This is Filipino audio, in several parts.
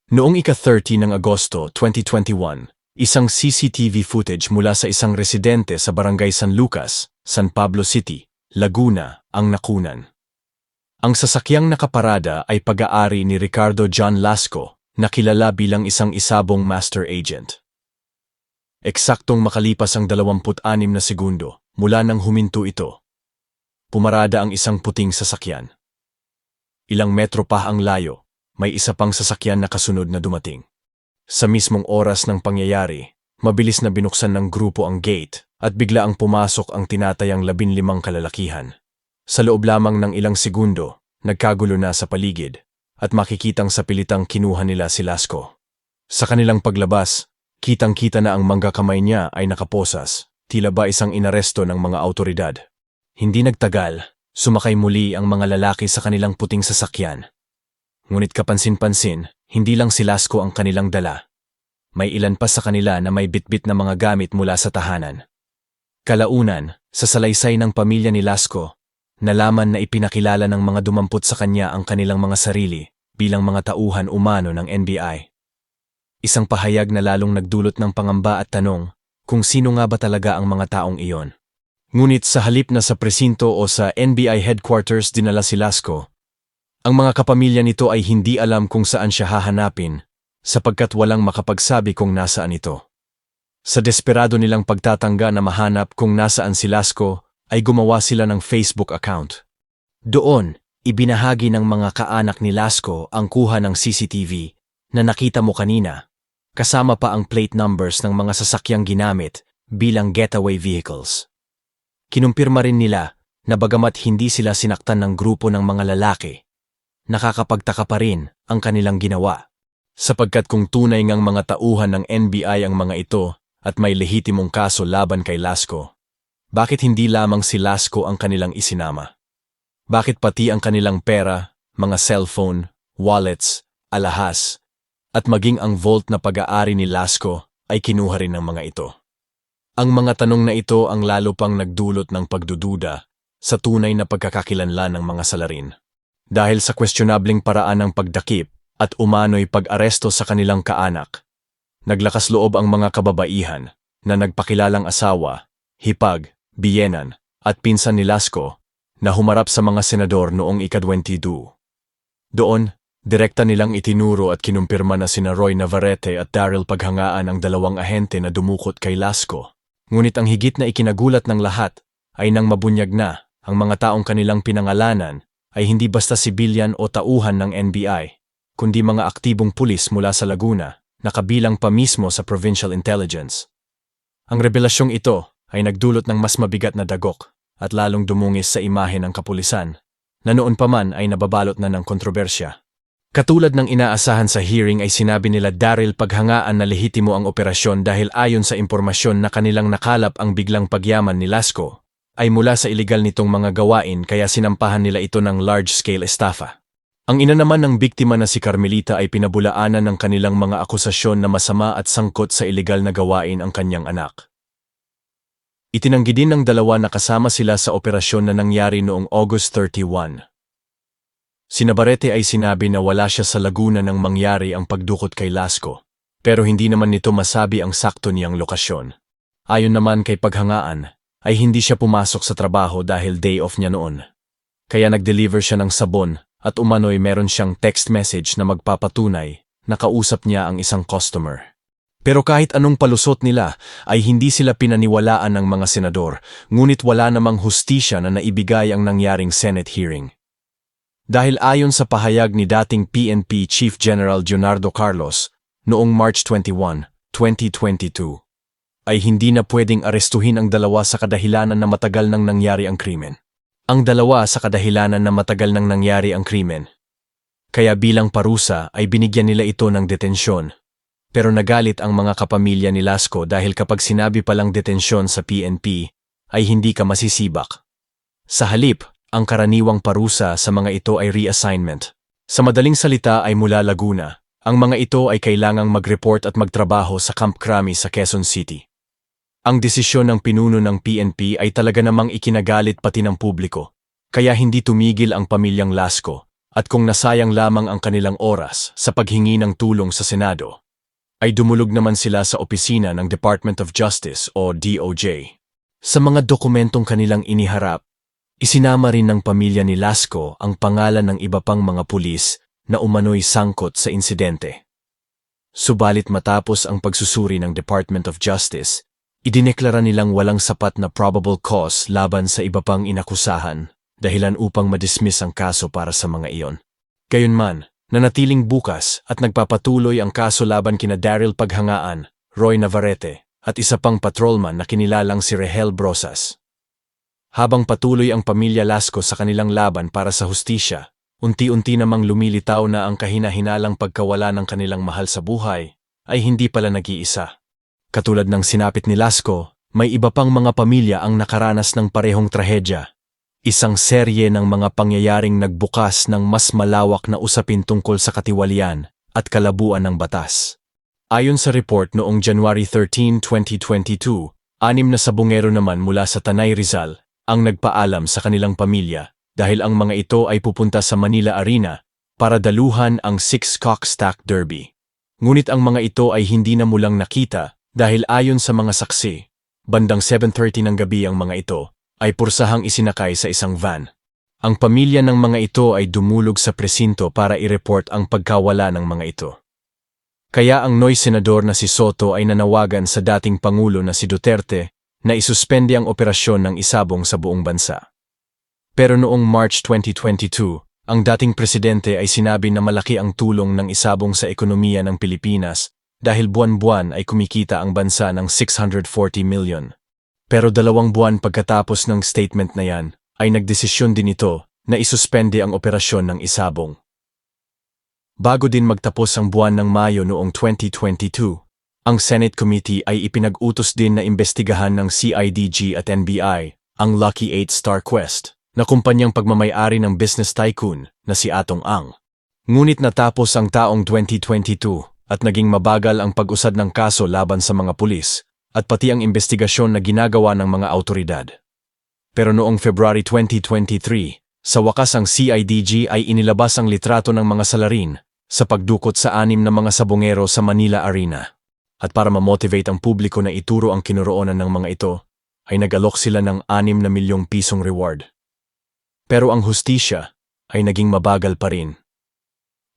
Noong ika-30 ng Agosto 2021, isang CCTV footage mula sa isang residente sa Barangay San Lucas, San Pablo City, Laguna, ang nakunan. Ang sasakyang nakaparada ay pag-aari ni Ricardo John Lasco, na kilala bilang isang isabong master agent. Eksaktong makalipas ang 26 na segundo mula nang huminto ito, pumarada ang isang puting sasakyan. Ilang metro pa ang layo, may isa pang sasakyan na kasunod na dumating. Sa mismong oras ng pangyayari, mabilis na binuksan ng grupo ang gate at bigla ang pumasok ang tinatayang 15 kalalakihan. Sa loob lamang ng ilang segundo, nagkagulo na sa paligid at makikitang sa pilitang kinuha nila si Lasco. Sa kanilang paglabas, kitang-kita na ang manggakamay niya ay nakaposas, tila ba isang inaresto ng mga awtoridad. Hindi nagtagal, sumakay muli ang mga lalaki sa kanilang puting sasakyan. Ngunit kapansin-pansin, hindi lang si Lasco ang kanilang dala. May ilan pa sa kanila na may bitbit na mga gamit mula sa tahanan. Kalaunan, sa salaysay ng pamilya ni Lasco, nalaman na ipinakilala ng mga dumampot sa kanya ang kanilang mga sarili bilang mga tauhan umano ng NBI. Isang pahayag na lalong nagdulot ng pangamba at tanong kung sino nga ba talaga ang mga taong iyon. Ngunit sa halip na sa presinto o sa NBI headquarters dinala si Lasco, ang mga kapamilya nito ay hindi alam kung saan siya hahanapin sapagkat walang makapagsabi kung nasaan ito. Sa desperado nilang pagtatangga na mahanap kung nasaan si Lasco, ay gumawa sila ng Facebook account. Doon, ibinahagi ng mga kaanak ni Lasco ang kuha ng CCTV na nakita mo kanina, kasama pa ang plate numbers ng mga sasakyang ginamit bilang getaway vehicles. Kinumpirma rin nila na bagamat hindi sila sinaktan ng grupo ng mga lalaki, nakakapagtaka pa rin ang kanilang ginawa. Sapagkat kung tunay ngang mga tauhan ng NBI ang mga ito at may lehitimong kaso laban kay Lasco, bakit hindi lamang si Lasco ang kanilang isinama? Bakit pati ang kanilang pera, mga cellphone, wallets, alahas, at maging ang vault na pag-aari ni Lasco ay kinuha rin ng mga ito? Ang mga tanong na ito ang lalo pang nagdulot ng pagdududa sa tunay na pagkakakilanlan ng mga salarin. Dahil sa questionableng paraan ng pagdakip at umano'y pag-aresto sa kanilang kaanak, naglakas loob ang mga kababaihan na nagpakilalang asawa, hipag, biyenan, at pinsan ni Lasco na humarap sa mga senador noong ika-22. Doon, direkta nilang itinuro at kinumpirma na sina Roy Navarrete at Daryl Paghangaan ang dalawang ahente na dumukot kay Lasco. Ngunit ang higit na ikinagulat ng lahat ay nang mabunyag na ang mga taong kanilang pinangalanan ay hindi basta sibilyan o tauhan ng NBI, kundi mga aktibong pulis mula sa Laguna na kabilang pa mismo sa Provincial Intelligence. Ang revelasyong ito ay nagdulot ng mas mabigat na dagok at lalong dumungis sa imahe ng kapulisan, na noon pa man ay nababalot na ng kontrobersya. Katulad ng inaasahan sa hearing ay sinabi nila Daryl Paghangaan na lehitimo ang operasyon dahil ayon sa impormasyon na kanilang nakalap ang biglang pagyaman ni Lasco ay mula sa iligal nitong mga gawain kaya sinampahan nila ito ng large-scale estafa. Ang ina naman ng biktima na si Carmelita ay pinabulaanan ng kanilang mga akusasyon na masama at sangkot sa iligal na gawain ang kanyang anak. Itinanggi din ng dalawa na kasama sila sa operasyon na nangyari noong August 31. Si Navarrete ay sinabi na wala siya sa Laguna nang mangyari ang pagdukot kay Lasco, pero hindi naman nito masabi ang sakto niyang lokasyon. Ayon naman kay Paghangaan, ay hindi siya pumasok sa trabaho dahil day off niya noon. Kaya nag-deliver siya ng sabon at umano'y meron siyang text message na magpapatunay na kausap niya ang isang customer. Pero kahit anong palusot nila ay hindi sila pinaniwalaan ng mga senador, ngunit wala namang hustisya na naibigay ang nangyaring Senate hearing. Dahil ayon sa pahayag ni dating PNP Chief General Leonardo Carlos noong March 21, 2022, ay hindi na pwedeng arestuhin ang dalawa sa kadahilanan na matagal nang nangyari ang krimen. Ang dalawa sa kadahilanan na matagal nang nangyari ang krimen. Kaya bilang parusa ay binigyan nila ito ng detensyon. Pero nagalit ang mga kapamilya ni Lasco dahil kapag sinabi palang detensyon sa PNP ay hindi ka masisibak. Sa halip, ang karaniwang parusa sa mga ito ay reassignment. Sa madaling salita ay mula Laguna. Ang mga ito ay kailangang mag-report at magtrabaho sa Camp Crame sa Quezon City. Ang desisyon ng pinuno ng PNP ay talaga namang ikinagalit pati ng publiko, kaya hindi tumigil ang pamilyang Lasco At kung nasayang lamang ang kanilang oras sa paghingi ng tulong sa Senado, ay dumulog naman sila sa opisina ng Department of Justice o DOJ. Sa mga dokumentong kanilang iniharap, isinama rin ng pamilya ni Lasco ang pangalan ng iba pang mga pulis na umano'y sangkot sa insidente. Subalit matapos ang pagsusuri ng Department of Justice, idineklara nilang walang sapat na probable cause laban sa iba pang inakusahan, dahilan upang madismiss ang kaso para sa mga iyon. Gayunman, nanatiling bukas at nagpapatuloy ang kaso laban kina Daryl Paghangaan, Roy Navarrete, at isa pang patrolman na kinilalang si Rahel Brosas. Habang patuloy ang pamilya Lasco sa kanilang laban para sa hustisya, unti-unti namang lumilitaw na ang kahina-hinalang pagkawala ng kanilang mahal sa buhay ay hindi pala nag-iisa. Katulad ng sinapit ni Lasco, may iba pang mga pamilya ang nakaranas ng parehong trahedya. Isang serye ng mga pangyayaring nagbukas ng mas malawak na usapin tungkol sa katiwalian at kalabuan ng batas. Ayon sa report noong January 13, 2022, 6 na sabungero naman mula sa Tanay Rizal ang nagpaalam sa kanilang pamilya dahil ang mga ito ay pupunta sa Manila Arena para daluhan ang Six Cock Stack Derby. Ngunit ang mga ito ay hindi na mulang nakita dahil ayon sa mga saksi, bandang 7:30 ng gabi ang mga ito ay pursahang isinakay sa isang van. Ang pamilya ng mga ito ay dumulog sa presinto para i-report ang pagkawala ng mga ito. Kaya ang Noy Senador na si Soto ay nanawagan sa dating Pangulo na si Duterte na isuspende ang operasyon ng isabong sa buong bansa. Pero noong March 2022, ang dating presidente ay sinabi na malaki ang tulong ng isabong sa ekonomiya ng Pilipinas dahil buwan-buwan ay kumikita ang bansa ng 640 million. Pero 2 buwan pagkatapos ng statement na yan, ay nagdesisyon din ito na isuspende ang operasyon ng isabong. Bago din magtapos ang buwan ng Mayo noong 2022, ang Senate Committee ay ipinag-utos din na imbestigahan ng CIDG at NBI ang Lucky 8 Star Quest na kumpanyang pagmamay-ari ng business tycoon na si Atong Ang. Ngunit natapos ang taong 2022 at naging mabagal ang pag-usad ng kaso laban sa mga pulis at pati ang investigasyon na ginagawa ng mga awtoridad. Pero noong February 2023, sa wakas ang CIDG ay inilabas ang litrato ng mga salarin sa pagdukot sa 6 na mga sabongero sa Manila Arena. At para ma-motivate ang publiko na ituro ang kinuroonan ng mga ito, ay nag-alok sila ng 6 na milyong pisong reward. Pero ang hustisya ay naging mabagal pa rin.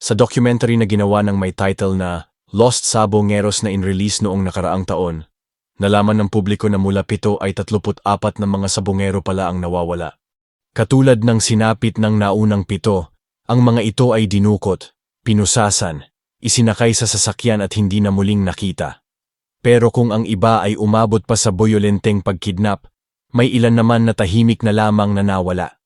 Sa documentary na ginawa ng may title na Lost Sabongeros na in-release noong nakaraang taon, nalaman ng publiko na mula 7 ay 34 na mga sabongero pala ang nawawala. Katulad ng sinapit ng naunang 7, ang mga ito ay dinukot, pinusasan, isinakay sa sasakyan at hindi na muling nakita. Pero kung ang iba ay umabot pa sa boyolenteng pagkidnap, may ilan naman na tahimik na lamang na nawala.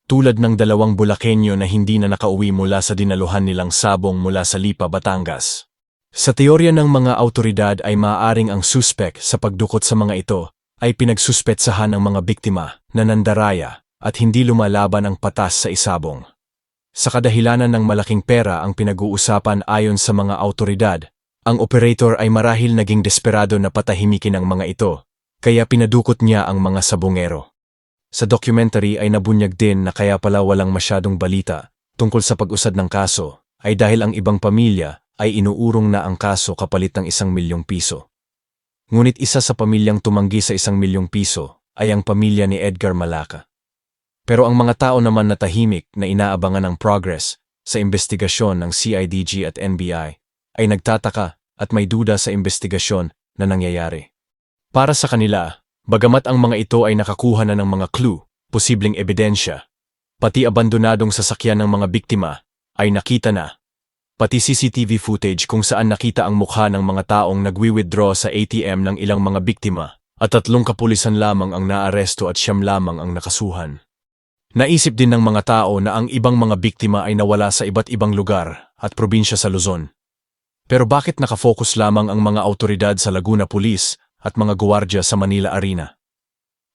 Tulad ng 2 Bulakenyo na hindi na nakauwi mula sa dinaluhan nilang sabong mula sa Lipa, Batangas. Sa teorya ng mga awtoridad ay maaaring ang suspek sa pagdukot sa mga ito ay pinagsuspetsahan ng mga biktima na nandaraya at hindi lumalaban ang patas sa isabong. Sa kadahilanan ng malaking pera ang pinag-uusapan ayon sa mga awtoridad, ang operator ay marahil naging desperado na patahimikin ang mga ito, kaya pinadukot niya ang mga sabongero. Sa documentary ay nabunyag din na kaya pala walang masyadong balita tungkol sa pag-usad ng kaso ay dahil ang ibang pamilya ay inuurong na ang kaso kapalit ng 1 milyong piso. Ngunit isa sa pamilyang tumanggi sa 1 milyong piso ay ang pamilya ni Edgar Malacca. Pero ang mga tao naman na tahimik na inaabangan ng progress sa investigasyon ng CIDG at NBI ay nagtataka at may duda sa investigasyon na nangyayari. Para sa kanila, bagamat ang mga ito ay nakakuha na ng mga clue, posibleng ebidensya, pati abandonadong sasakyan ng mga biktima ay nakita na. Pati CCTV footage kung saan nakita ang mukha ng mga taong nagwi-withdraw sa ATM ng ilang mga biktima at 3 kapulisan lamang ang naaresto at 9 lamang ang nakasuhan. Naisip din ng mga tao na ang ibang mga biktima ay nawala sa iba't ibang lugar at probinsya sa Luzon. Pero bakit nakafocus lamang ang mga awtoridad sa Laguna Police at mga guwardya sa Manila Arena?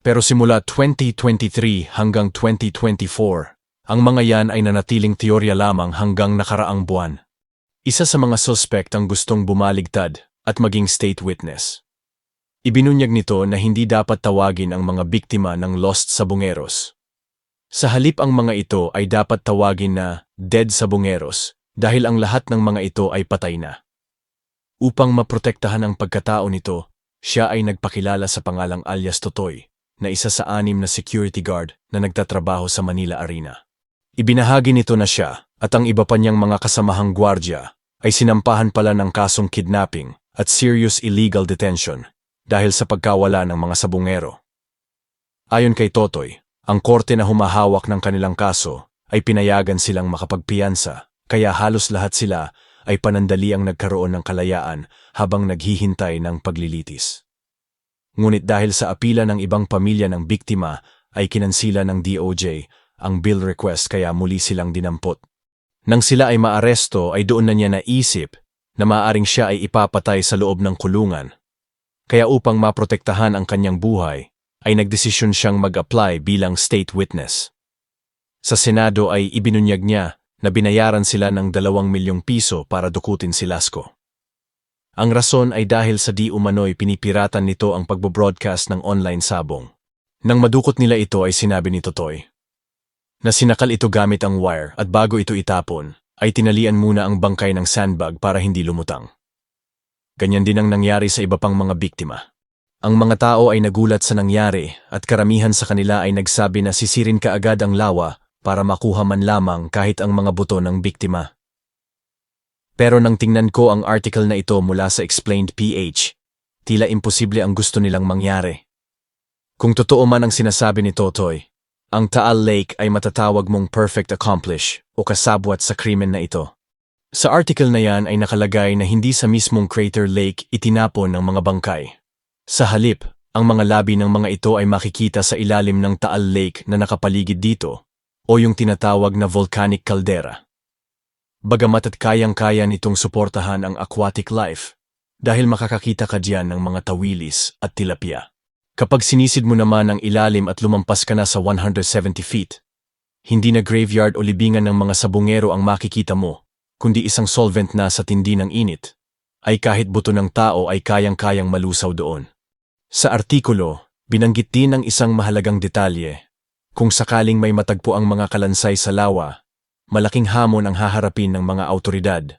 Pero simula 2023 hanggang 2024, ang mga yan ay nanatiling teorya lamang hanggang nakaraang buwan. Isa sa mga suspect ang gustong bumaligtad at maging state witness. Ibinunyag nito na hindi dapat tawagin ang mga biktima ng Lost Sabongeros. Sa halip ang mga ito ay dapat tawagin na dead sabongeros dahil ang lahat ng mga ito ay patay na. Upang maprotektahan ang pagkatao nito, siya ay nagpakilala sa pangalang alias Totoy na isa sa 6 na security guard na nagtatrabaho sa Manila Arena. Ibinahagi nito na siya at ang iba pa niyang mga kasamahang gwardya ay sinampahan pala ng kasong kidnapping at serious illegal detention dahil sa pagkawala ng mga sabongero. Ayon kay Totoy, ang korte na humahawak ng kanilang kaso ay pinayagan silang makapagpiyansa, kaya halos lahat sila ay panandaliang nagkaroon ng kalayaan habang naghihintay ng paglilitis. Ngunit dahil sa apila ng ibang pamilya ng biktima ay kinansila ng DOJ ang bail request kaya muli silang dinampot. Nang sila ay maaresto ay doon na niya naisip na maaaring siya ay ipapatay sa loob ng kulungan. Kaya upang maprotektahan ang kanyang buhay, ay nagdesisyon siyang mag-apply bilang state witness. Sa Senado ay ibinunyag niya na binayaran sila ng 2 milyong piso para dukutin si Lasco. Ang rason ay dahil sa di umano'y pinipiratan nito ang pagbo-broadcast ng online sabong. Nang madukot nila ito ay sinabi ni Totoy na sinakal ito gamit ang wire at bago ito itapon, ay tinalian muna ang bangkay ng sandbag para hindi lumutang. Ganyan din ang nangyari sa iba pang mga biktima. Ang mga tao ay nagulat sa nangyari at karamihan sa kanila ay nagsabi na sisirin kaagad ang lawa para makuha man lamang kahit ang mga buto ng biktima. Pero nang tingnan ko ang article na ito mula sa Explained PH, tila imposible ang gusto nilang mangyari. Kung totoo man ang sinasabi ni Totoy, ang Taal Lake ay matatawag mong perfect accomplish o kasabwat sa krimen na ito. Sa article na yan ay nakalagay na hindi sa mismong Crater Lake itinapon ng mga bangkay. Sa halip, ang mga labi ng mga ito ay makikita sa ilalim ng Taal Lake na nakapaligid dito o yung tinatawag na volcanic caldera. Bagamat at kayang-kaya nitong suportahan ang aquatic life dahil makakakita ka diyan ng mga tawilis at tilapia. Kapag sinisid mo naman ang ilalim at lumampas ka na sa 170 feet, hindi na graveyard o libingan ng mga sabongero ang makikita mo, kundi isang solvent na sa tindi ng init, ay kahit buto ng tao ay kayang-kayang malusaw doon. Sa artikulo, binanggit din ang isang mahalagang detalye. Kung sakaling may matagpo ang mga kalansay sa lawa, malaking hamon ang haharapin ng mga awtoridad.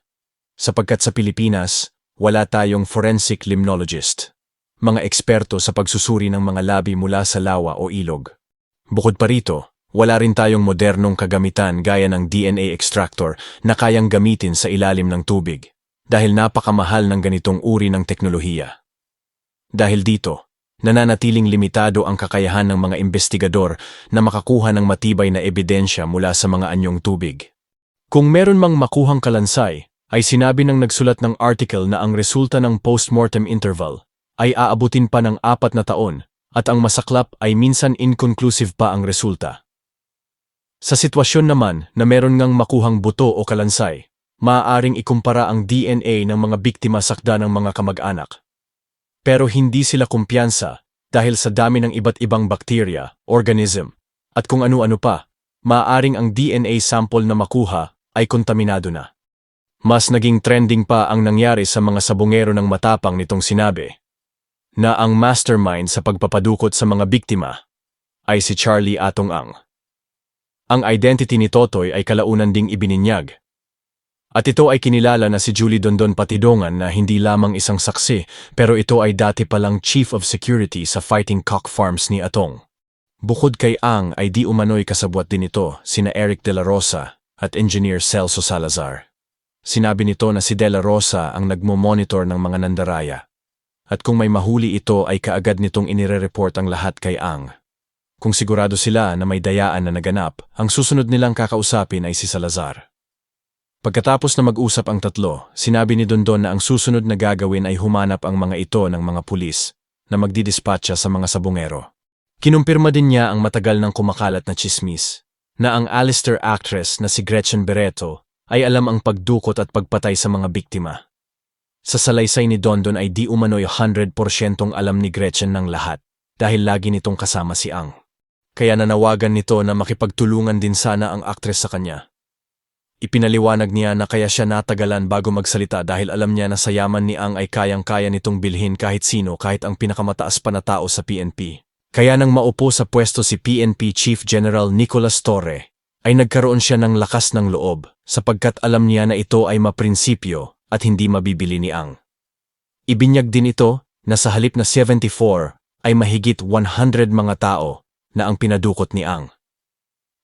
Sapagkat sa Pilipinas, wala tayong forensic limnologist, mga eksperto sa pagsusuri ng mga labi mula sa lawa o ilog. Bukod pa rito, wala rin tayong modernong kagamitan gaya ng DNA extractor na kayang gamitin sa ilalim ng tubig, dahil napakamahal ng ganitong uri ng teknolohiya. Dahil dito, nananatiling limitado ang kakayahan ng mga investigador na makakuha ng matibay na ebidensya mula sa mga anyong tubig. Kung meron mang makuhang kalansay, ay sinabi ng nagsulat ng article na ang resulta ng postmortem interval ay aabutin pa ng 4 na taon at ang masaklap ay minsan inconclusive pa ang resulta. Sa sitwasyon naman na meron ngang makuhang buto o kalansay, maaaring ikumpara ang DNA ng mga biktima sakda ng mga kamag-anak. Pero hindi sila kumpiyansa dahil sa dami ng iba't ibang bakterya, organism, at kung ano-ano pa, maaaring ang DNA sample na makuha ay kontaminado na. Mas naging trending pa ang nangyari sa mga sabongero ng matapang nitong sinabi na ang mastermind sa pagpapadukot sa mga biktima ay si Charlie Atong Ang. Ang identity ni Totoy ay kalaunan ding ibininyag. At ito ay kinilala na si Julie Dondon Patidongan na hindi lamang isang saksi, pero ito ay dati palang Chief of Security sa Fighting Cock Farms ni Atong. Bukod kay Ang ay di umano'y kasabwat din ito sina Eric De La Rosa at Engineer Celso Salazar. Sinabi nito na si De La Rosa ang nagmo-monitor ng mga nandaraya. At kung may mahuli ito ay kaagad nitong inire-report ang lahat kay Ang. Kung sigurado sila na may dayaan na naganap, ang susunod nilang kakausapin ay si Salazar. Pagkatapos na mag-usap ang tatlo, sinabi ni Dondon na ang susunod na gagawin ay humanap ang mga ito ng mga pulis na magdidispatcha sa mga sabongero. Kinumpirma din niya ang matagal ng kumakalat na tsismis, na ang Alistair actress na si Gretchen Barreto ay alam ang pagdukot at pagpatay sa mga biktima. Sa salaysay ni Dondon ay di umano'y 100% alam ni Gretchen ng lahat dahil lagi nitong kasama si Ang. Kaya nanawagan nito na makipagtulungan din sana ang actress sa kanya. Ipinaliwanag niya na kaya siya natagalan bago magsalita dahil alam niya na sa yaman ni Ang ay kayang-kaya nitong bilhin kahit sino kahit ang pinakamataas pa na tao sa PNP. Kaya nang maupo sa pwesto si PNP Chief General Nicolas Torre, ay nagkaroon siya ng lakas ng loob sapagkat alam niya na ito ay maprinsipyo at hindi mabibili ni Ang. Ibinyag din ito na sa halip na 74 ay mahigit 100 mga tao na ang pinadukot ni Ang.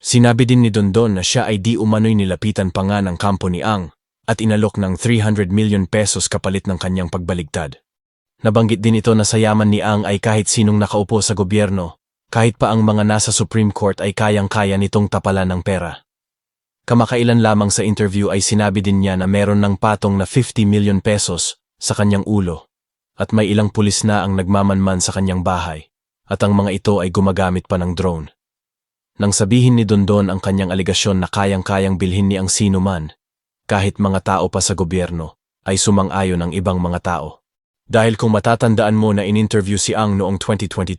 Sinabi din ni Dondon na siya ay di umano'y nilapitan pa nga ng kampo ni Ang at inalok ng 300 million pesos kapalit ng kanyang pagbaligtad. Nabanggit din ito na sa yaman ni Ang ay kahit sinong nakaupo sa gobyerno, kahit pa ang mga nasa Supreme Court ay kayang-kaya nitong tapalan ng pera. Kamakailan lamang sa interview ay sinabi din niya na meron ng patong na 50 million pesos sa kanyang ulo at may ilang pulis na ang nagmamanman sa kanyang bahay at ang mga ito ay gumagamit pa ng drone. Nang sabihin ni Dondon ang kanyang aligasyon na kayang-kayang bilhin ni Ang sino man, kahit mga tao pa sa gobyerno, ay sumang-ayon ang ibang mga tao. Dahil kung matatandaan mo na in-interview si Ang noong 2022,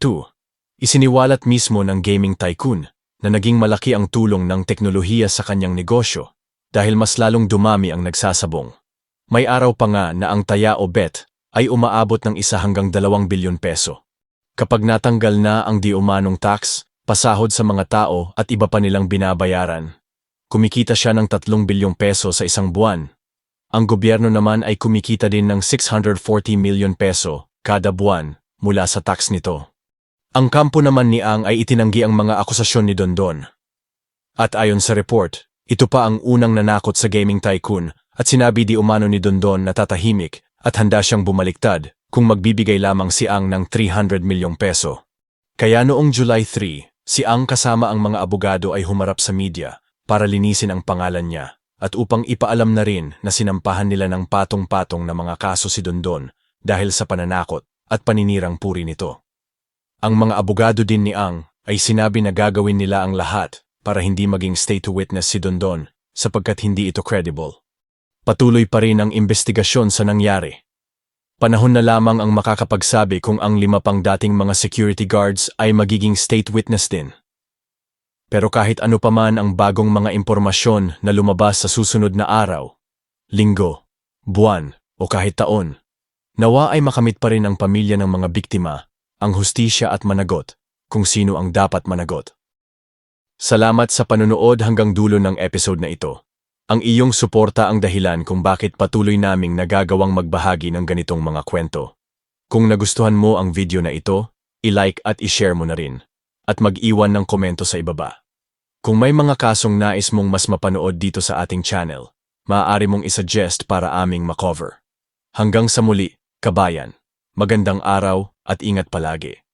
isiniwalat mismo ng gaming tycoon na naging malaki ang tulong ng teknolohiya sa kanyang negosyo dahil mas lalong dumami ang nagsasabong. May araw pa nga na ang taya o bet ay umaabot ng 1 hanggang 2 bilyon peso. Kapag natanggal na ang di umanong tax, pasahod sa mga tao at iba pa nilang binabayaran, kumikita siya ng 3 bilyong peso sa isang buwan. Ang gobyerno naman ay kumikita din ng 640 million peso kada buwan mula sa tax nito. Ang kampo naman ni Ang ay itinanggi ang mga akusasyon ni Dondon. At ayon sa report, ito pa ang unang nanakot sa gaming tycoon at sinabi di umano ni Dondon na tatahimik at handa siyang bumaliktad kung magbibigay lamang si Ang ng 300 milyong peso. Kaya noong July 3, si Ang kasama ang mga abogado ay humarap sa media para linisin ang pangalan niya at upang ipaalam na rin na sinampahan nila ng patong-patong na mga kaso si Dondon dahil sa pananakot at paninirang puri nito. Ang mga abogado din ni Ang ay sinabi na gagawin nila ang lahat para hindi maging stay-to-witness si Dondon sapagkat hindi ito credible. Patuloy pa rin ang investigasyon sa nangyari. Panahon na lamang ang makakapagsabi kung ang 5 pang dating mga security guards ay magiging state witness din. Pero kahit ano pa man ang bagong mga impormasyon na lumabas sa susunod na araw, linggo, buwan o kahit taon, nawa ay makamit pa rin ang pamilya ng mga biktima, ang hustisya at managot kung sino ang dapat managot. Salamat sa panunood hanggang dulo ng episode na ito. Ang iyong suporta ang dahilan kung bakit patuloy naming nagagawang magbahagi ng ganitong mga kwento. Kung nagustuhan mo ang video na ito, i-like at i-share mo na rin. At mag-iwan ng komento sa ibaba. Kung may mga kasong nais mong mas mapanood dito sa ating channel, maaari mong isuggest para aming makover. Hanggang sa muli, kabayan. Magandang araw at ingat palagi.